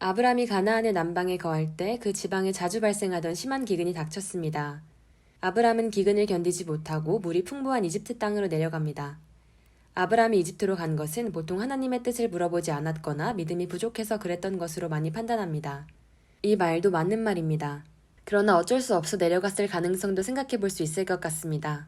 아브람이 가나안의 남방에 거할 때 그 지방에 자주 발생하던 심한 기근이 닥쳤습니다. 아브람은 기근을 견디지 못하고 물이 풍부한 이집트 땅으로 내려갑니다. 아브람이 이집트로 간 것은 보통 하나님의 뜻을 물어보지 않았거나 믿음이 부족해서 그랬던 것으로 많이 판단합니다. 이 말도 맞는 말입니다. 그러나 어쩔 수 없어 내려갔을 가능성도 생각해 볼 수 있을 것 같습니다.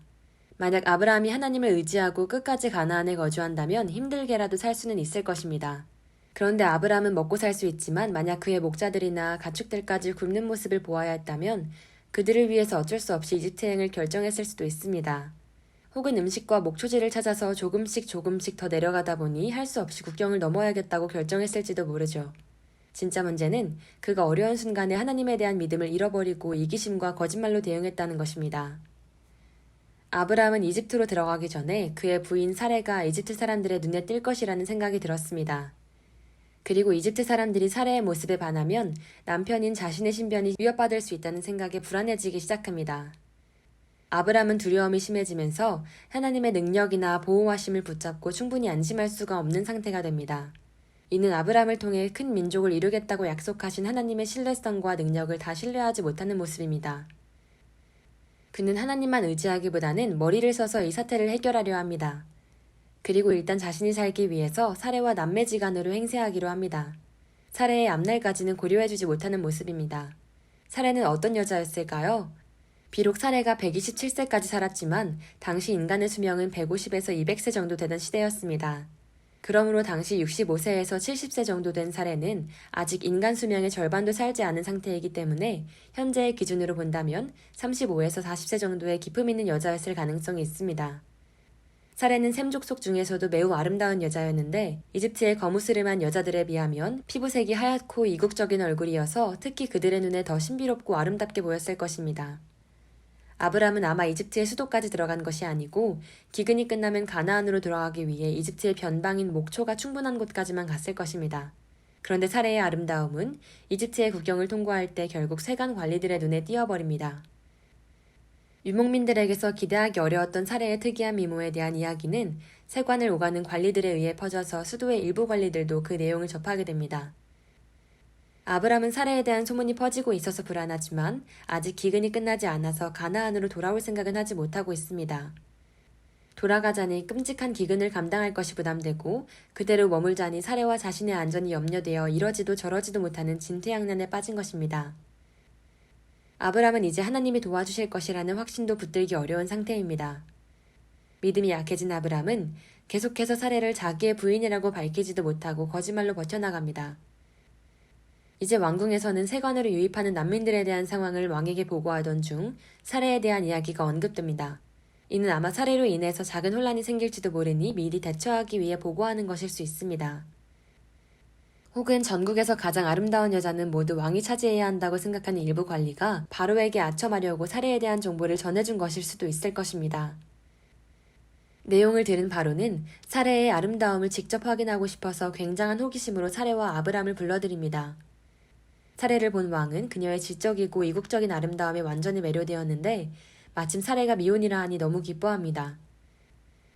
만약 아브라함이 하나님을 의지하고 끝까지 가나안에 거주한다면 힘들게라도 살 수는 있을 것입니다. 그런데 아브라함은 먹고 살 수 있지만 만약 그의 목자들이나 가축들까지 굶는 모습을 보아야 했다면 그들을 위해서 어쩔 수 없이 이집트 여행을 결정했을 수도 있습니다. 혹은 음식과 목초지를 찾아서 조금씩 더 내려가다 보니 할 수 없이 국경을 넘어야겠다고 결정했을지도 모르죠. 진짜 문제는 그가 어려운 순간에 하나님에 대한 믿음을 잃어버리고 이기심과 거짓말로 대응했다는 것입니다. 아브라함은 이집트로 들어가기 전에 그의 부인 사레가 이집트 사람들의 눈에 띌 것이라는 생각이 들었습니다. 그리고 이집트 사람들이 사레의 모습에 반하면 남편인 자신의 신변이 위협받을 수 있다는 생각에 불안해지기 시작합니다. 아브람은 두려움이 심해지면서 하나님의 능력이나 보호하심을 붙잡고 충분히 안심할 수가 없는 상태가 됩니다. 이는 아브람을 통해 큰 민족을 이루겠다고 약속하신 하나님의 신뢰성과 능력을 다 신뢰하지 못하는 모습입니다. 그는 하나님만 의지하기보다는 머리를 써서 이 사태를 해결하려 합니다. 그리고 일단 자신이 살기 위해서 사레와 남매지간으로 행세하기로 합니다. 사레의 앞날까지는 고려해주지 못하는 모습입니다. 사레는 어떤 여자였을까요? 비록 사레가 127세까지 살았지만 당시 인간의 수명은 150에서 200세 정도 되던 시대였습니다. 그러므로 당시 65세에서 70세 정도 된 사레는 아직 인간 수명의 절반도 살지 않은 상태이기 때문에 현재의 기준으로 본다면 35에서 40세 정도의 기품 있는 여자였을 가능성이 있습니다. 사레는 셈족속 중에서도 매우 아름다운 여자였는데 이집트의 거무스름한 여자들에 비하면 피부색이 하얗고 이국적인 얼굴이어서 특히 그들의 눈에 더 신비롭고 아름답게 보였을 것입니다. 아브람은 아마 이집트의 수도까지 들어간 것이 아니고 기근이 끝나면 가나안으로 돌아가기 위해 이집트의 변방인 목초가 충분한 곳까지만 갔을 것입니다. 그런데 사레의 아름다움은 이집트의 국경을 통과할 때 결국 세관 관리들의 눈에 띄어버립니다. 유목민들에게서 기대하기 어려웠던 사례의 특이한 미모에 대한 이야기는 세관을 오가는 관리들에 의해 퍼져서 수도의 일부 관리들도 그 내용을 접하게 됩니다. 아브람은 사례에 대한 소문이 퍼지고 있어서 불안하지만 아직 기근이 끝나지 않아서 가나안으로 돌아올 생각은 하지 못하고 있습니다. 돌아가자니 끔찍한 기근을 감당할 것이 부담되고 그대로 머물자니 사례와 자신의 안전이 염려되어 이러지도 저러지도 못하는 진퇴양난에 빠진 것입니다. 아브람은 이제 하나님이 도와주실 것이라는 확신도 붙들기 어려운 상태입니다. 믿음이 약해진 아브람은 계속해서 사례를 자기의 부인이라고 밝히지도 못하고 거짓말로 버텨나갑니다. 이제 왕궁에서는 세관으로 유입하는 난민들에 대한 상황을 왕에게 보고하던 중 사례에 대한 이야기가 언급됩니다. 이는 아마 사례로 인해서 작은 혼란이 생길지도 모르니 미리 대처하기 위해 보고하는 것일 수 있습니다. 혹은 전국에서 가장 아름다운 여자는 모두 왕이 차지해야 한다고 생각하는 일부 관리가 바로에게 아첨하려고 사례에 대한 정보를 전해준 것일 수도 있을 것입니다. 내용을 들은 바로는 사례의 아름다움을 직접 확인하고 싶어서 굉장한 호기심으로 사례와 아브람을 불러들입니다. 사례를 본 왕은 그녀의 지적이고 이국적인 아름다움에 완전히 매료되었는데 마침 사례가 미혼이라 하니 너무 기뻐합니다.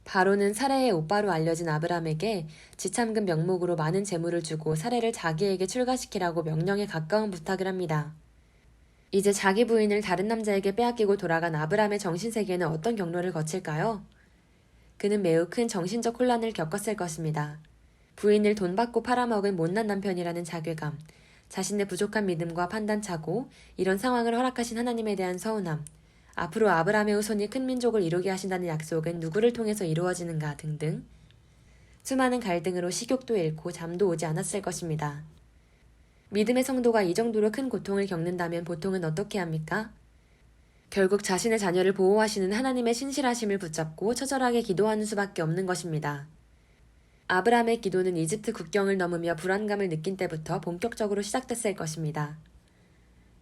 바로는 사례의 오빠로 알려진 아브람에게 지참금 명목으로 많은 재물을 주고 사례를 자기에게 출가시키라고 명령에 가까운 부탁을 합니다. 이제 자기 부인을 다른 남자에게 빼앗기고 돌아간 아브람의 정신세계는 어떤 경로를 거칠까요? 그는 매우 큰 정신적 혼란을 겪었을 것입니다. 부인을 돈 받고 팔아먹은 못난 남편이라는 자괴감, 자신의 부족한 믿음과 판단착오, 이런 상황을 허락하신 하나님에 대한 서운함, 앞으로 아브람의 후손이 큰 민족을 이루게 하신다는 약속은 누구를 통해서 이루어지는가 등등 수많은 갈등으로 식욕도 잃고 잠도 오지 않았을 것입니다. 믿음의 성도가 이 정도로 큰 고통을 겪는다면 보통은 어떻게 합니까? 결국 자신의 자녀를 보호하시는 하나님의 신실하심을 붙잡고 처절하게 기도하는 수밖에 없는 것입니다. 아브람의 기도는 이집트 국경을 넘으며 불안감을 느낀 때부터 본격적으로 시작됐을 것입니다.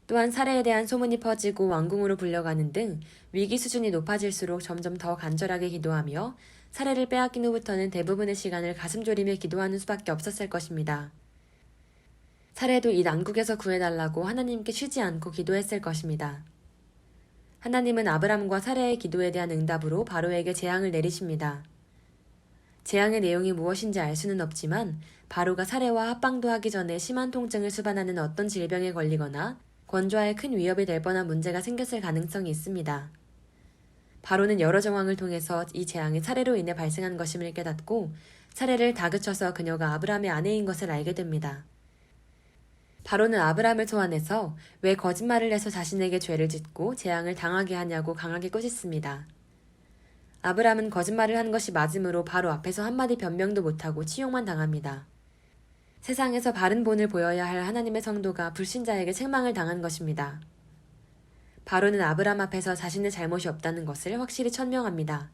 또한 사례에 대한 소문이 퍼지고 왕궁으로 불려가는 등 위기 수준이 높아질수록 점점 더 간절하게 기도하며 사례를 빼앗긴 후부터는 대부분의 시간을 가슴 졸이며 기도하는 수밖에 없었을 것입니다. 사례도 이 난국에서 구해달라고 하나님께 쉬지 않고 기도했을 것입니다. 하나님은 아브람과 사례의 기도에 대한 응답으로 바로에게 재앙을 내리십니다. 재앙의 내용이 무엇인지 알 수는 없지만 바로가 살해와 합방도 하기 전에 심한 통증을 수반하는 어떤 질병에 걸리거나 권좌에 큰 위협이 될 뻔한 문제가 생겼을 가능성이 있습니다. 바로는 여러 정황을 통해서 이 재앙이 살해로 인해 발생한 것임을 깨닫고 살해를 다그쳐서 그녀가 아브람의 아내인 것을 알게 됩니다. 바로는 아브람을 소환해서 왜 거짓말을 해서 자신에게 죄를 짓고 재앙을 당하게 하냐고 강하게 꾸짖습니다. 아브람은 거짓말을 한 것이 맞으므로 바로 앞에서 한마디 변명도 못하고 치욕만 당합니다. 세상에서 바른 본을 보여야 할 하나님의 성도가 불신자에게 책망을 당한 것입니다. 바로는 아브람 앞에서 자신의 잘못이 없다는 것을 확실히 천명합니다.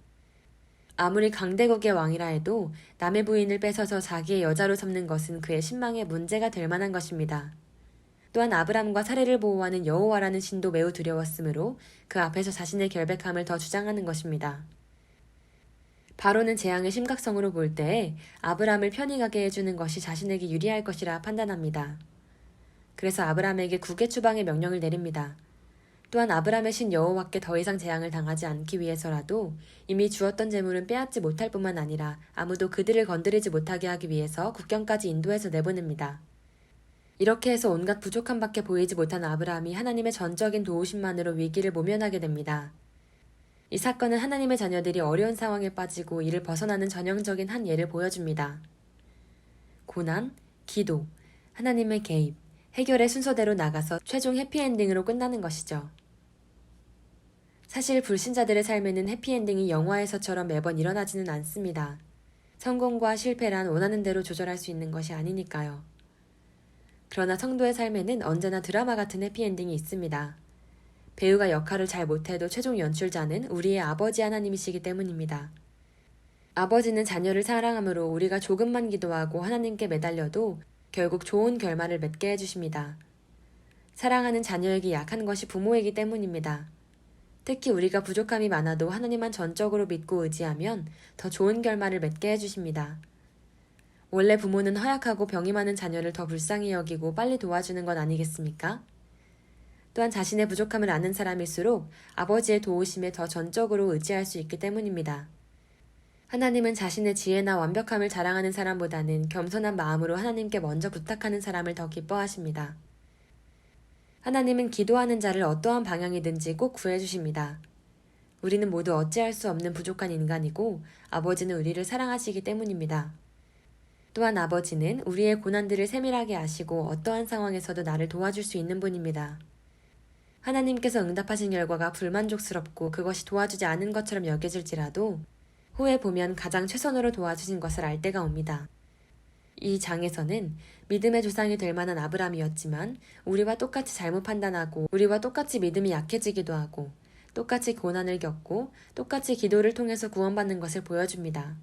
아무리 강대국의 왕이라 해도 남의 부인을 뺏어서 자기의 여자로 삼는 것은 그의 신망에 문제가 될 만한 것입니다. 또한 아브람과 사례를 보호하는 여호와라는 신도 매우 두려웠으므로 그 앞에서 자신의 결백함을 더 주장하는 것입니다. 바로는 재앙의 심각성으로 볼 때에 아브람을 편히 가게 해주는 것이 자신에게 유리할 것이라 판단합니다. 그래서 아브람에게 국외 추방의 명령을 내립니다. 또한 아브람의 신 여호와께 더 이상 재앙을 당하지 않기 위해서라도 이미 주었던 재물은 빼앗지 못할 뿐만 아니라 아무도 그들을 건드리지 못하게 하기 위해서 국경까지 인도해서 내보냅니다. 이렇게 해서 온갖 부족함밖에 보이지 못한 아브람이 하나님의 전적인 도우심만으로 위기를 모면하게 됩니다. 이 사건은 하나님의 자녀들이 어려운 상황에 빠지고 이를 벗어나는 전형적인 한 예를 보여줍니다. 고난, 기도, 하나님의 개입, 해결의 순서대로 나가서 최종 해피엔딩으로 끝나는 것이죠. 사실 불신자들의 삶에는 해피엔딩이 영화에서처럼 매번 일어나지는 않습니다. 성공과 실패란 원하는 대로 조절할 수 있는 것이 아니니까요. 그러나 성도의 삶에는 언제나 드라마 같은 해피엔딩이 있습니다. 배우가 역할을 잘 못해도 최종 연출자는 우리의 아버지 하나님이시기 때문입니다. 아버지는 자녀를 사랑함으로 우리가 조금만 기도하고 하나님께 매달려도 결국 좋은 결말을 맺게 해주십니다. 사랑하는 자녀에게 약한 것이 부모이기 때문입니다. 특히 우리가 부족함이 많아도 하나님만 전적으로 믿고 의지하면 더 좋은 결말을 맺게 해주십니다. 원래 부모는 허약하고 병이 많은 자녀를 더 불쌍히 여기고 빨리 도와주는 것 아니겠습니까? 또한 자신의 부족함을 아는 사람일수록 아버지의 도우심에 더 전적으로 의지할 수 있기 때문입니다. 하나님은 자신의 지혜나 완벽함을 자랑하는 사람보다는 겸손한 마음으로 하나님께 먼저 부탁하는 사람을 더 기뻐하십니다. 하나님은 기도하는 자를 어떠한 방향이든지 꼭 구해주십니다. 우리는 모두 어찌할 수 없는 부족한 인간이고 아버지는 우리를 사랑하시기 때문입니다. 또한 아버지는 우리의 고난들을 세밀하게 아시고 어떠한 상황에서도 나를 도와줄 수 있는 분입니다. 하나님께서 응답하신 결과가 불만족스럽고 그것이 도와주지 않은 것처럼 여겨질지라도 후에 보면 가장 최선으로 도와주신 것을 알 때가 옵니다. 이 장에서는 믿음의 조상이 될 만한 아브람이었지만 우리와 똑같이 잘못 판단하고 우리와 똑같이 믿음이 약해지기도 하고 똑같이 고난을 겪고 똑같이 기도를 통해서 구원받는 것을 보여줍니다.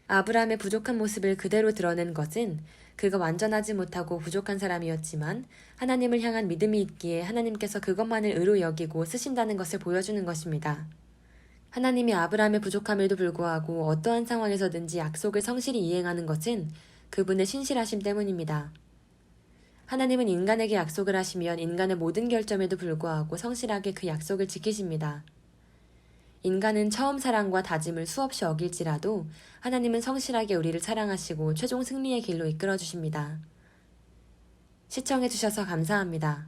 아브람의 부족한 모습을 그대로 드러낸 것은 그가 완전하지 못하고 부족한 사람이었지만 하나님을 향한 믿음이 있기에 하나님께서 그것만을 의로 여기고 쓰신다는 것을 보여주는 것입니다. 하나님이 아브람의 부족함에도 불구하고 어떠한 상황에서든지 약속을 성실히 이행하는 것은 그분의 신실하심 때문입니다. 하나님은 인간에게 약속을 하시면 인간의 모든 결점에도 불구하고 성실하게 그 약속을 지키십니다. 인간은 처음 사랑과 다짐을 수없이 어길지라도 하나님은 성실하게 우리를 사랑하시고 최종 승리의 길로 이끌어 주십니다. 시청해 주셔서 감사합니다.